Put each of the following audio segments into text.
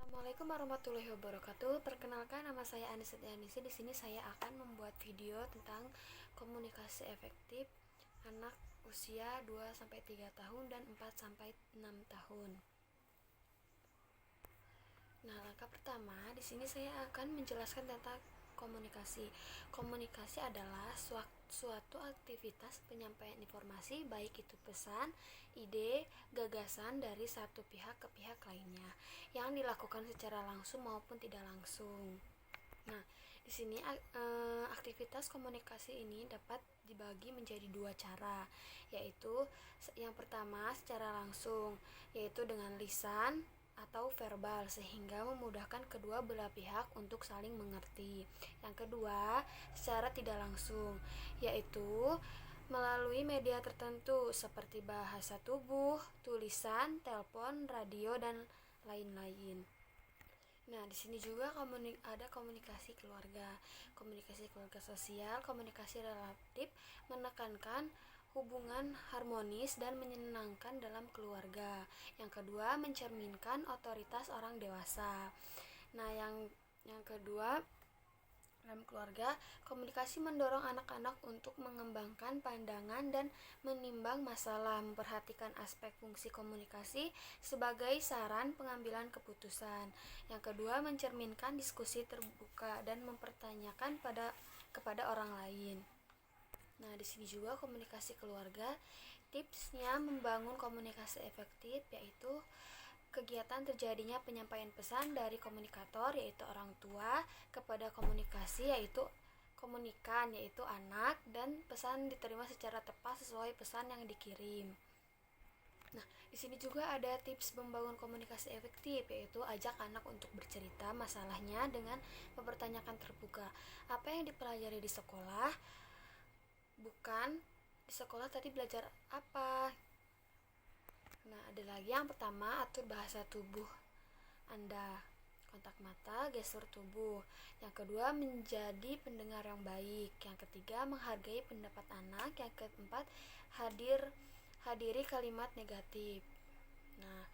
Assalamualaikum warahmatullahi wabarakatuh. Perkenalkan, nama saya Anissa Anisi. Di sini saya akan membuat video tentang komunikasi efektif anak usia 2 sampai 3 tahun dan 4 sampai 6 tahun. Nah, langkah pertama di sini saya akan menjelaskan tentang komunikasi. Komunikasi adalah suatu aktivitas penyampaian informasi, baik itu pesan, ide, gagasan dari satu pihak ke pihak lainnya, yang dilakukan secara langsung maupun tidak langsung. Nah, di sini aktivitas komunikasi ini dapat dibagi menjadi dua cara, yaitu yang pertama secara langsung, yaitu dengan lisan atau verbal, sehingga memudahkan kedua belah pihak untuk saling mengerti. Yang kedua, secara tidak langsung, yaitu melalui media tertentu seperti bahasa tubuh, tulisan, telepon, radio, dan lain-lain. Nah, di sini juga ada komunikasi keluarga sosial, komunikasi relatif, menekankan hubungan harmonis dan menyenangkan dalam keluarga. Yang kedua, mencerminkan otoritas orang dewasa. Nah, yang kedua, dalam keluarga, komunikasi mendorong anak-anak untuk mengembangkan pandangan dan menimbang masalah, memperhatikan aspek fungsi komunikasi sebagai saran pengambilan keputusan. Yang kedua, mencerminkan diskusi terbuka dan mempertanyakan kepada orang lain. Nah, di sini juga komunikasi keluarga, tipsnya membangun komunikasi efektif, yaitu kegiatan terjadinya penyampaian pesan dari komunikator, yaitu orang tua, kepada komunikasi, yaitu komunikan, yaitu anak, dan pesan diterima secara tepat sesuai pesan yang dikirim. Nah, di sini juga ada tips membangun komunikasi efektif, yaitu ajak anak untuk bercerita masalahnya dengan mempertanyakan terbuka. Apa yang dipelajari di sekolah? Bukan di sekolah tadi belajar apa? Nah, ada lagi yang pertama, atur bahasa tubuh Anda, kontak mata, gestur tubuh. Yang kedua, menjadi pendengar yang baik. Yang ketiga, menghargai pendapat anak. Yang keempat, hadiri kalimat negatif. Nah,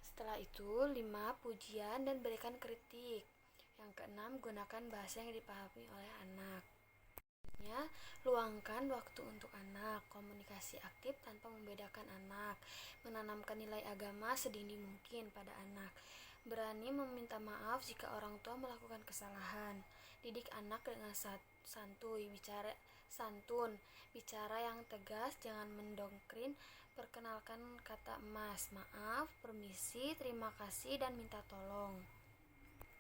setelah itu 5, pujian dan berikan kritik. Yang keenam, gunakan bahasa yang dipahami oleh anak. Luangkan waktu untuk anak, komunikasi aktif tanpa membedakan anak, menanamkan nilai agama sedini mungkin pada anak, berani meminta maaf jika orang tua melakukan kesalahan, didik anak dengan santun, bicara yang tegas, jangan mendongkrin, perkenalkan kata emas, maaf, permisi, terima kasih, dan minta tolong.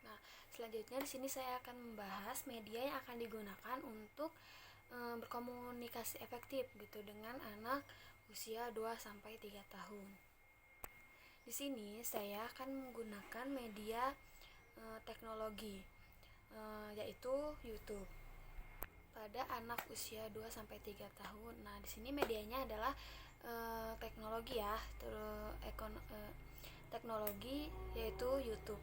Nah, selanjutnya di sini saya akan membahas media yang akan digunakan untuk berkomunikasi efektif gitu dengan anak usia 2 sampai 3 tahun. Di sini saya akan menggunakan media teknologi, yaitu YouTube pada anak usia 2 sampai 3 tahun. Nah, di sini medianya adalah teknologi ya, teknologi yaitu YouTube.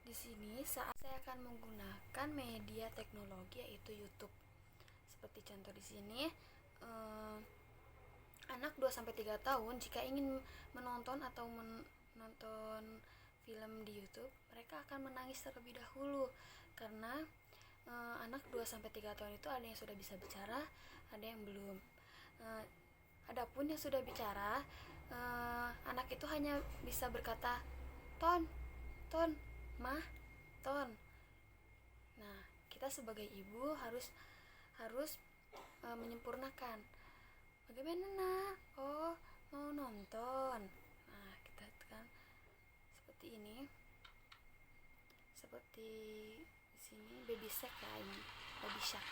Di sini saat saya akan menggunakan media teknologi yaitu YouTube. Seperti contoh di sini, anak 2 sampai 3 tahun jika ingin menonton atau menonton film di YouTube, mereka akan menangis terlebih dahulu karena anak 2 sampai 3 tahun itu ada yang sudah bisa bicara, ada yang belum. Adapun yang sudah bicara, anak itu hanya bisa berkata ton, mah, ton. Nah, kita sebagai ibu harus menyempurnakan. Bagaimana nak? Oh, mau nonton. Nah, kita kan seperti ini. Seperti di sini baby shark ya, ini baby shark.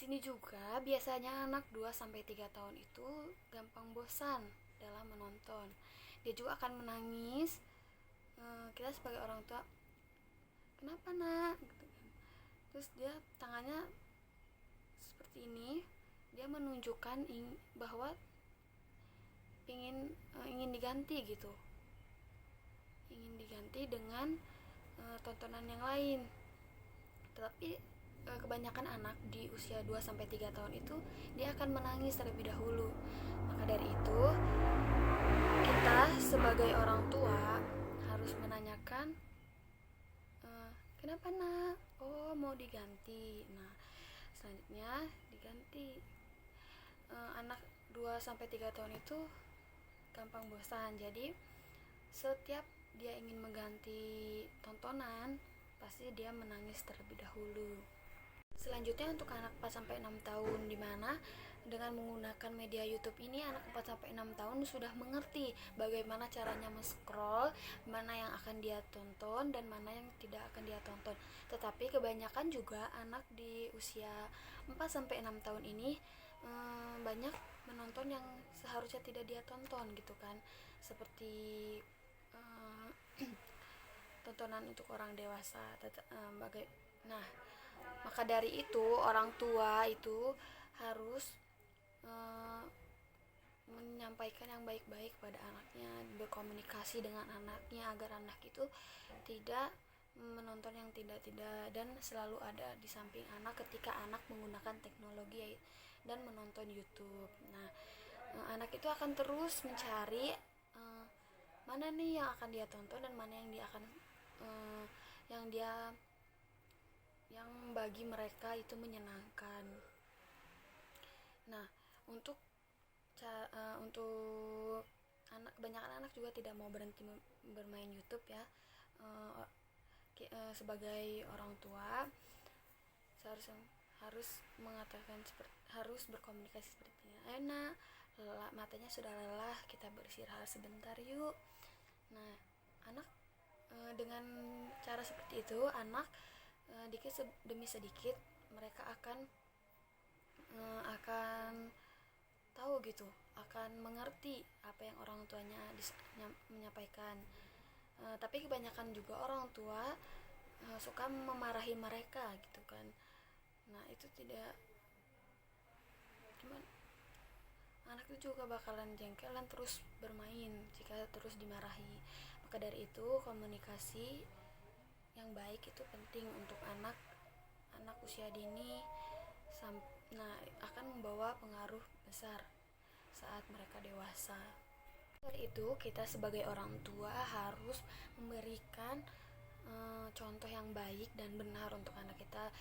Sini juga biasanya anak 2 sampai 3 tahun itu gampang bosan dalam menonton. Dia juga akan menangis. Kita sebagai orang tua, "Kenapa, Nak?" gitu kan. Terus dia tangannya seperti ini, dia menunjukkan bahwa ingin diganti gitu. Ingin diganti dengan tontonan yang lain. Tetapi kebanyakan anak di usia 2-3 tahun itu dia akan menangis terlebih dahulu. Maka dari itu, kita sebagai orang tua harus menanyakan, kenapa nak? Oh, mau diganti. Nah, selanjutnya diganti. Anak 2-3 tahun itu gampang bosan. Jadi setiap dia ingin mengganti tontonan, pasti dia menangis terlebih dahulu. Selanjutnya untuk anak 4-6 tahun, di mana dengan menggunakan media YouTube ini anak 4-6 tahun sudah mengerti bagaimana caranya men-scroll, mana yang akan dia tonton dan mana yang tidak akan dia tonton. Tetapi kebanyakan juga anak di usia 4-6 tahun ini banyak menonton yang seharusnya tidak dia tonton gitu kan. Seperti tontonan untuk orang dewasa. Nah, maka dari itu orang tua itu harus menyampaikan yang baik-baik pada anaknya, berkomunikasi dengan anaknya agar anak itu tidak menonton yang tidak-tidak, dan selalu ada di samping anak ketika anak menggunakan teknologi dan menonton YouTube. Nah, anak itu akan terus mencari mana nih yang akan dia tonton dan mana yang dia akan yang bagi mereka itu menyenangkan. Nah, untuk kebanyakan anak juga tidak mau berhenti bermain YouTube ya. Sebagai orang tua seharusnya harus berkomunikasi seperti ini. Ayo nak, matanya sudah lelah, kita beristirahat sebentar yuk. Nah, anak dengan cara seperti itu, anak dikit demi sedikit mereka akan tahu gitu, akan mengerti apa yang orang tuanya menyampaikan. Tapi kebanyakan juga orang tua suka memarahi mereka gitu kan. Nah, itu tidak, cuman anak itu juga bakalan jengkel dan terus bermain jika terus dimarahi. Maka dari itu, komunikasi yang baik itu penting untuk anak usia dini. Nah, akan membawa pengaruh besar saat mereka dewasa. Dari itu, kita sebagai orang tua harus memberikan contoh yang baik dan benar untuk anak kita.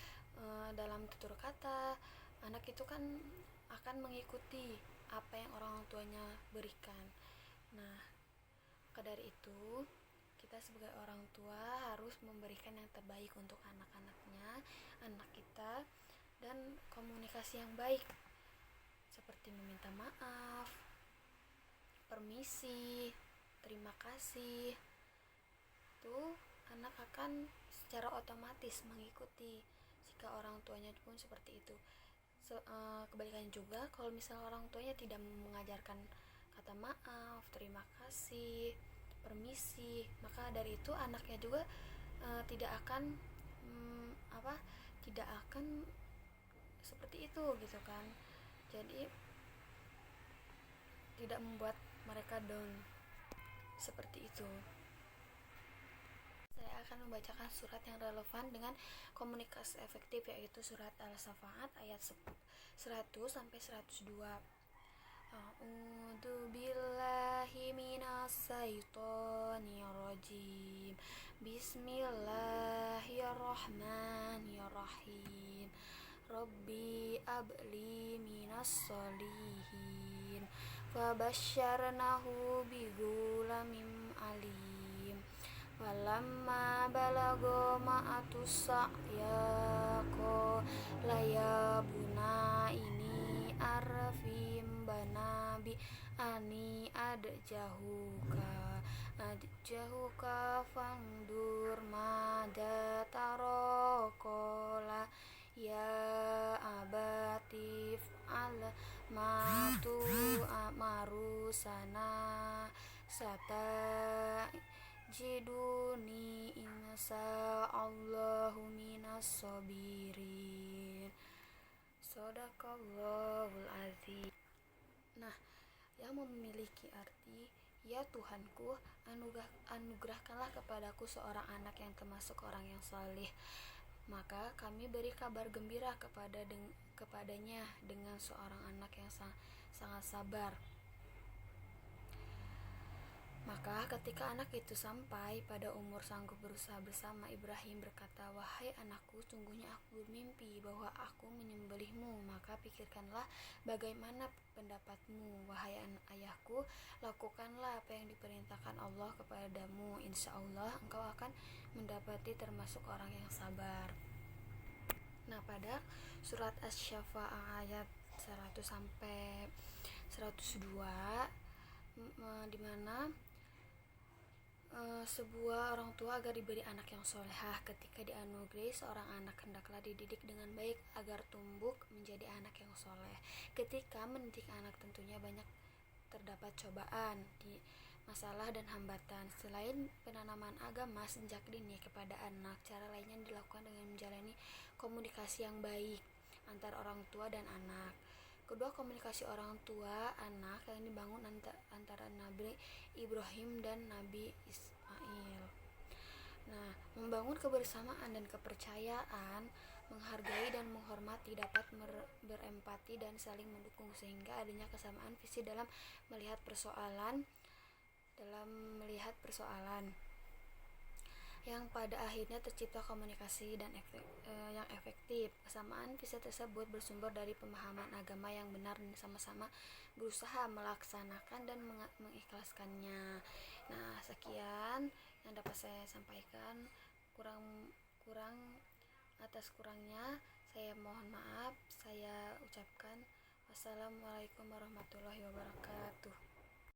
Dalam tutur kata, anak itu kan akan mengikuti apa yang orang tuanya berikan. Nah, maka dari itu, kita sebagai orang tua harus memberikan yang terbaik untuk anak kita, dan komunikasi yang baik seperti meminta maaf, permisi, terima kasih. Itu anak akan secara otomatis mengikuti jika orang tuanya pun seperti itu. Kebalikannya juga, kalau misalnya orang tuanya tidak mengajarkan kata maaf, terima kasih, permisi, maka dari itu anaknya juga tidak akan seperti itu gitu kan. Jadi tidak membuat mereka down seperti itu. Saya akan membacakan surat yang relevan dengan komunikasi efektif, yaitu surat Al-Safaat ayat 100-102. A'udzu billahi minasyaitonir rajim. Bismillahirrahmanirrahim. Rabbi abli minas solihin. Fabasyarnahu bigulamin alim. Walamma balago ma'atus sa'ya qala ya buna ini arfim banabi ani adjahuka fangdur mada tarokola ya abatif ala matu amaru sana sata jiduni insya Allahu minas sabirin. Shadaqallahul azim. Nah, yang memiliki arti, ya Tuhanku, anugerahkanlah kepadaku seorang anak yang termasuk orang yang saleh. Maka kami beri kabar gembira kepadanya dengan seorang anak yang sangat sabar. Maka ketika anak itu sampai pada umur sanggup berusaha bersama, Ibrahim berkata, "Wahai anakku, sungguhnya aku bermimpi bahwa aku menyembelihmu. Maka pikirkanlah bagaimana pendapatmu. Wahai ayahku, lakukanlah apa yang diperintahkan Allah kepadamu. Insya Allah engkau akan mendapati termasuk orang yang sabar." Nah, pada surat Asy-Syafa'ah ayat 100 sampai 102 di mana sebuah orang tua agar diberi anak yang solehah. Ketika dianugerahi seorang anak, hendaklah dididik dengan baik agar tumbuh menjadi anak yang soleh. Ketika mendidik anak tentunya banyak terdapat cobaan, masalah dan hambatan. Selain penanaman agama sejak dini kepada anak, cara lainnya dilakukan dengan menjalani komunikasi yang baik antar orang tua dan anak. Kedua, komunikasi orang tua anak yang dibangun antara Nabi Ibrahim dan Nabi Ismail. Nah, membangun kebersamaan dan kepercayaan, menghargai dan menghormati, dapat berempati dan saling mendukung sehingga adanya kesamaan visi dalam melihat persoalan yang pada akhirnya tercipta komunikasi yang efektif. Kesamaan visi tersebut bersumber dari pemahaman agama yang benar dan sama-sama berusaha melaksanakan dan mengikhlaskannya. Nah, sekian yang dapat saya sampaikan. Atas kurangnya saya mohon maaf. Saya ucapkan wassalamualaikum warahmatullahi wabarakatuh.